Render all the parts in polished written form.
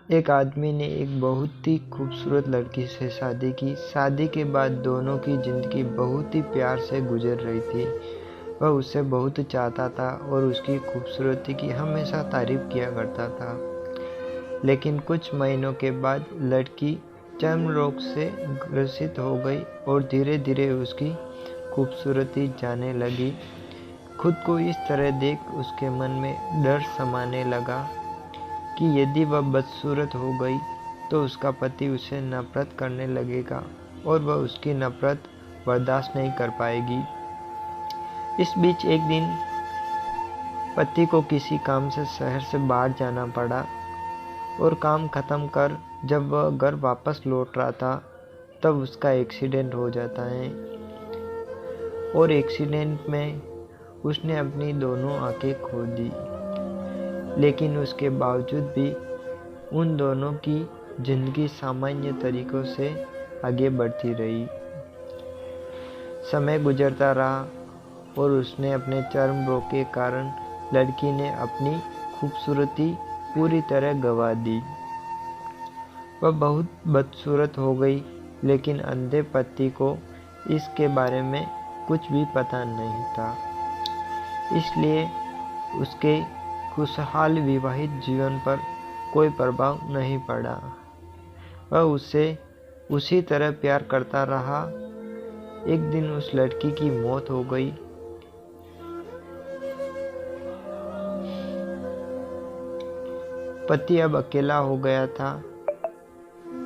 एक आदमी ने एक बहुत ही खूबसूरत लड़की से शादी की। शादी के बाद दोनों की ज़िंदगी बहुत ही प्यार से गुजर रही थी। वह उसे बहुत चाहता था और उसकी खूबसूरती की हमेशा तारीफ किया करता था। लेकिन कुछ महीनों के बाद लड़की चर्म रोग से ग्रसित हो गई और धीरे धीरे उसकी खूबसूरती जाने लगी। खुद को इस तरह देख उसके मन में डर समाने लगा कि यदि वह बदसूरत हो गई तो उसका पति उसे नफरत करने लगेगा और वह उसकी नफरत बर्दाश्त नहीं कर पाएगी। इस बीच एक दिन पति को किसी काम से शहर से बाहर जाना पड़ा और काम खत्म कर जब वह घर वापस लौट रहा था तब उसका एक्सीडेंट हो जाता है और एक्सीडेंट में उसने अपनी दोनों आंखें खो दी। लेकिन उसके बावजूद भी उन दोनों की जिंदगी सामान्य तरीकों से आगे बढ़ती रही। समय गुजरता रहा और उसने अपने चर्म रोग के कारण लड़की ने अपनी खूबसूरती पूरी तरह गंवा दी। वह बहुत बदसूरत हो गई, लेकिन अंधे पति को इसके बारे में कुछ भी पता नहीं था, इसलिए उसके खुशहाल विवाहित जीवन पर कोई प्रभाव नहीं पड़ा। वह उससे उसी तरह प्यार करता रहा। एक दिन उस लड़की की मौत हो गई। पति अब अकेला हो गया था।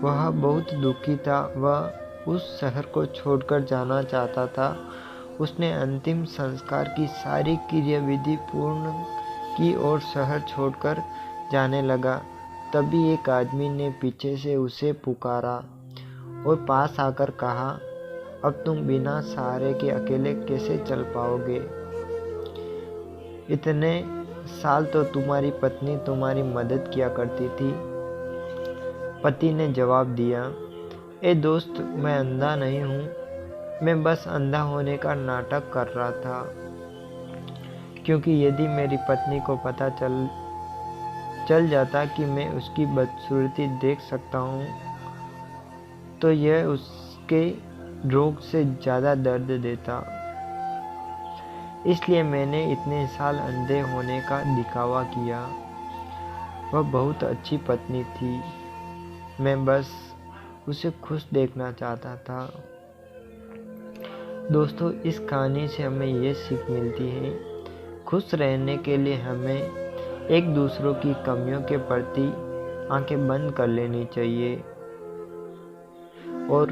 वह बहुत दुखी था। वह उस शहर को छोड़कर जाना चाहता था। उसने अंतिम संस्कार की सारी क्रियाविधि पूर्ण की और शहर छोड़कर जाने लगा। तभी एक आदमी ने पीछे से उसे पुकारा और पास आकर कहा, अब तुम बिना सहारे के अकेले कैसे चल पाओगे? इतने साल तो तुम्हारी पत्नी तुम्हारी मदद किया करती थी। पति ने जवाब दिया, ए दोस्त, मैं अंधा नहीं हूँ, मैं बस अंधा होने का नाटक कर रहा था, क्योंकि यदि मेरी पत्नी को पता चल जाता कि मैं उसकी बदसूरती देख सकता हूँ तो यह उसके रोग से ज़्यादा दर्द देता। इसलिए मैंने इतने साल अंधे होने का दिखावा किया। वह बहुत अच्छी पत्नी थी, मैं बस उसे खुश देखना चाहता था। दोस्तों, इस कहानी से हमें ये सीख मिलती है, खुश रहने के लिए हमें एक दूसरों की कमियों के प्रति आंखें बंद कर लेनी चाहिए और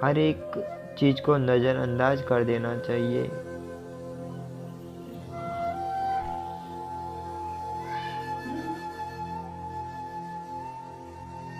हर एक चीज़ को नज़रअंदाज कर देना चाहिए।